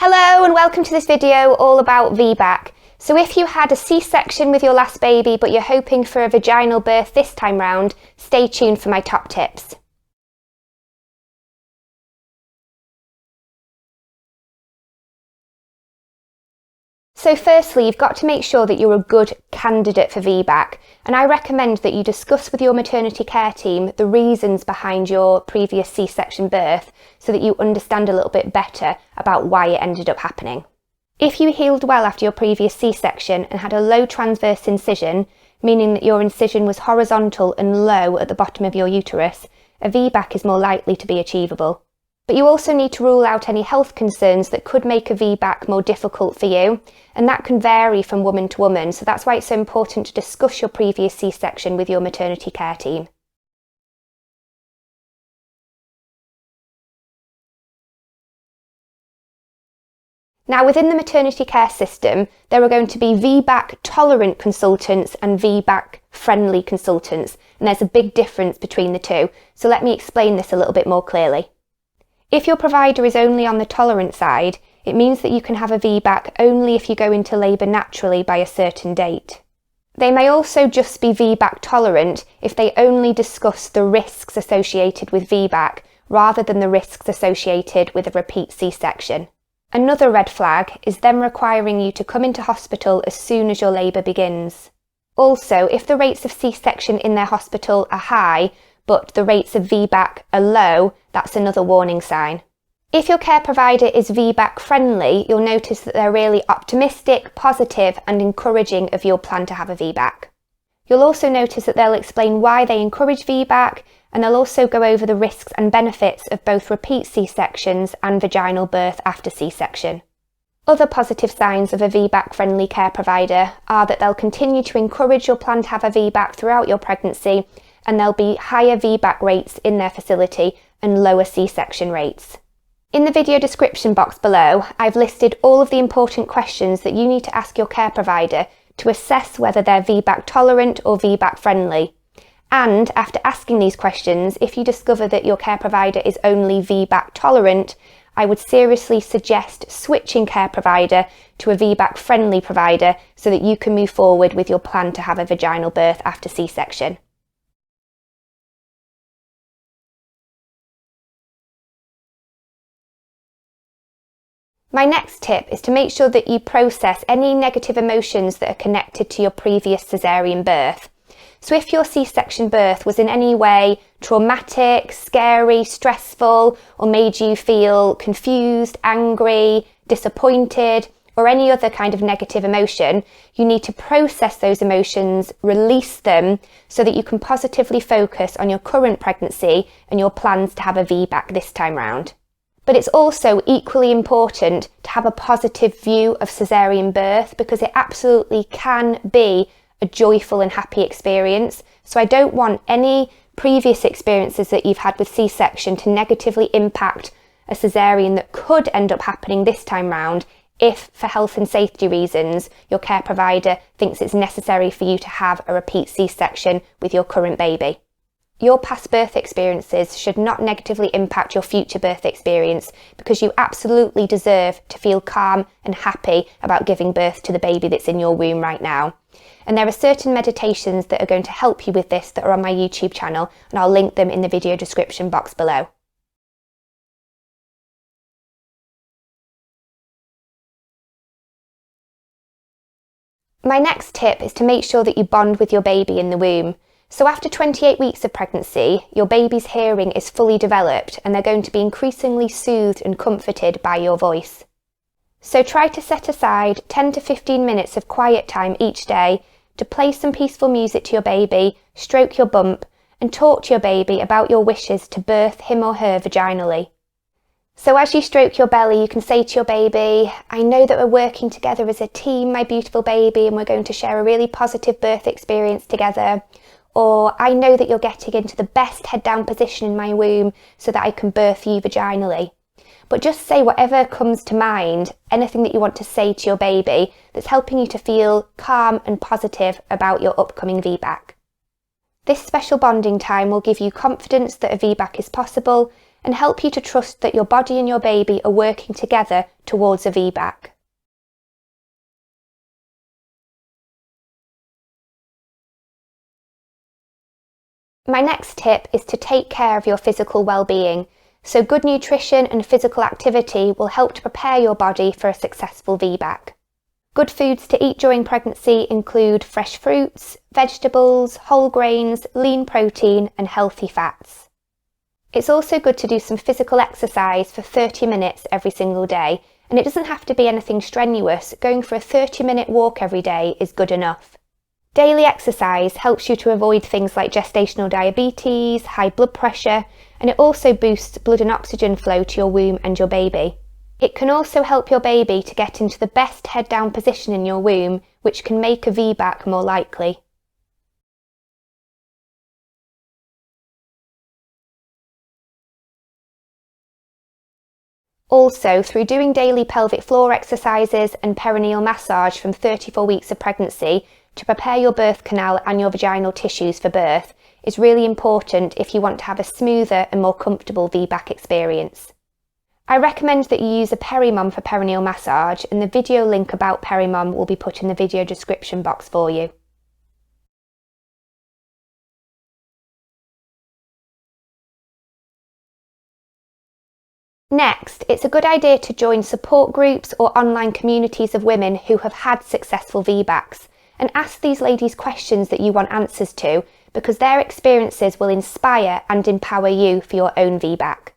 Hello and welcome to this video all about VBAC. So if you had a C-section with your last baby but you're hoping for a vaginal birth this time round, stay tuned for my top tips. So firstly, you've got to make sure that you're a good candidate for VBAC, and I recommend that you discuss with your maternity care team the reasons behind your previous C-section birth so that you understand a little bit better about why it ended up happening. If you healed well after your previous C-section and had a low transverse incision, meaning that your incision was horizontal and low at the bottom of your uterus, a VBAC is more likely to be achievable. But you also need to rule out any health concerns that could make a VBAC more difficult for you, and that can vary from woman to woman, so that's why it's so important to discuss your previous C-section with your maternity care team. Now, within the maternity care system, there are going to be VBAC tolerant consultants and VBAC friendly consultants, and there's a big difference between the two, so let me explain this a little bit more clearly. If your provider is only on the tolerant side, it means that you can have a VBAC only if you go into labour naturally by a certain date. They may also just be VBAC tolerant if they only discuss the risks associated with VBAC rather than the risks associated with a repeat C-section. Another red flag is them requiring you to come into hospital as soon as your labour begins. Also, if the rates of C-section in their hospital are high, but the rates of VBAC are low, that's another warning sign. If your care provider is VBAC friendly, you'll notice that they're really optimistic, positive and encouraging of your plan to have a VBAC. You'll also notice that they'll explain why they encourage VBAC, and they'll also go over the risks and benefits of both repeat C-sections and vaginal birth after C-section. Other positive signs of a VBAC friendly care provider are that they'll continue to encourage your plan to have a VBAC throughout your pregnancy, and there'll be higher VBAC rates in their facility and lower C-section rates. In the video description box below, I've listed all of the important questions that you need to ask your care provider to assess whether they're VBAC tolerant or VBAC friendly. And after asking these questions, if you discover that your care provider is only VBAC tolerant, I would seriously suggest switching care provider to a VBAC friendly provider so that you can move forward with your plan to have a vaginal birth after C-section. My next tip is to make sure that you process any negative emotions that are connected to your previous cesarean birth. So if your C-section birth was in any way traumatic, scary, stressful, or made you feel confused, angry, disappointed, or any other kind of negative emotion, you need to process those emotions, release them, so that you can positively focus on your current pregnancy and your plans to have a VBAC this time round. But it's also equally important to have a positive view of cesarean birth because it absolutely can be a joyful and happy experience. So I don't want any previous experiences that you've had with C-section to negatively impact a cesarean that could end up happening this time round if, for health and safety reasons, your care provider thinks it's necessary for you to have a repeat C-section with your current baby. Your past birth experiences should not negatively impact your future birth experience because you absolutely deserve to feel calm and happy about giving birth to the baby that's in your womb right now. And there are certain meditations that are going to help you with this that are on my YouTube channel, and I'll link them in the video description box below. My next tip is to make sure that you bond with your baby in the womb. So after 28 weeks of pregnancy, your baby's hearing is fully developed and they're going to be increasingly soothed and comforted by your voice. So try to set aside 10 to 15 minutes of quiet time each day to play some peaceful music to your baby, stroke your bump, and talk to your baby about your wishes to birth him or her vaginally. So as you stroke your belly, you can say to your baby, I know that we're working together as a team, my beautiful baby, and we're going to share a really positive birth experience together. Or, I know that you're getting into the best head down position in my womb so that I can birth you vaginally. But just say whatever comes to mind, anything that you want to say to your baby that's helping you to feel calm and positive about your upcoming VBAC. This special bonding time will give you confidence that a VBAC is possible and help you to trust that your body and your baby are working together towards a VBAC. My next tip is to take care of your physical well-being. So good nutrition and physical activity will help to prepare your body for a successful VBAC. Good foods to eat during pregnancy include fresh fruits, vegetables, whole grains, lean protein and healthy fats. It's also good to do some physical exercise for 30 minutes every single day, and it doesn't have to be anything strenuous. Going for a 30-minute walk every day is good enough. Daily exercise helps you to avoid things like gestational diabetes, high blood pressure, and it also boosts blood and oxygen flow to your womb and your baby. It can also help your baby to get into the best head-down position in your womb, which can make a VBAC more likely. Also, through doing daily pelvic floor exercises and perineal massage from 34 weeks of pregnancy to prepare your birth canal and your vaginal tissues for birth is really important if you want to have a smoother and more comfortable VBAC experience. I recommend that you use a Perimom for perineal massage, and the video link about Perimom will be put in the video description box for you. Next, it's a good idea to join support groups or online communities of women who have had successful VBACs and ask these ladies questions that you want answers to, because their experiences will inspire and empower you for your own VBAC.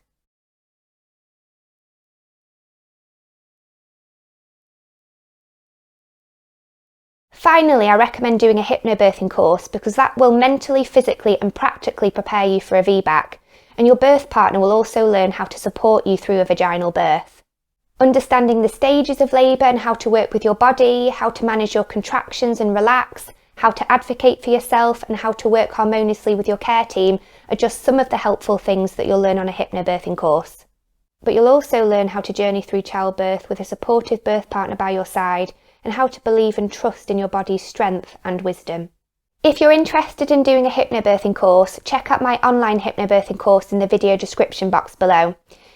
Finally, I recommend doing a hypnobirthing course because that will mentally, physically and practically prepare you for a VBAC, and your birth partner will also learn how to support you through a vaginal birth. Understanding the stages of labour and how to work with your body, how to manage your contractions and relax, how to advocate for yourself and how to work harmoniously with your care team are just some of the helpful things that you'll learn on a hypnobirthing course. But you'll also learn how to journey through childbirth with a supportive birth partner by your side, and how to believe and trust in your body's strength and wisdom. If you're interested in doing a hypnobirthing course, check out my online hypnobirthing course in the video description box below,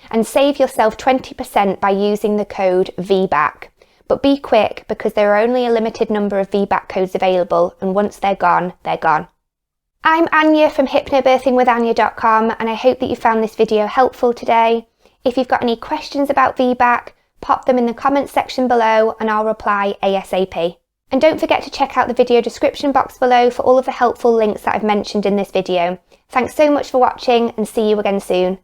and save yourself 20% by using the code VBAC. But be quick, because there are only a limited number of VBAC codes available, and once they're gone, they're gone. I'm Anja from hypnobirthingwithanja.com, and I hope that you found this video helpful today. If you've got any questions about VBAC, pop them in the comments section below and I'll reply ASAP. And don't forget to check out the video description box below for all of the helpful links that I've mentioned in this video. Thanks so much for watching, and see you again soon.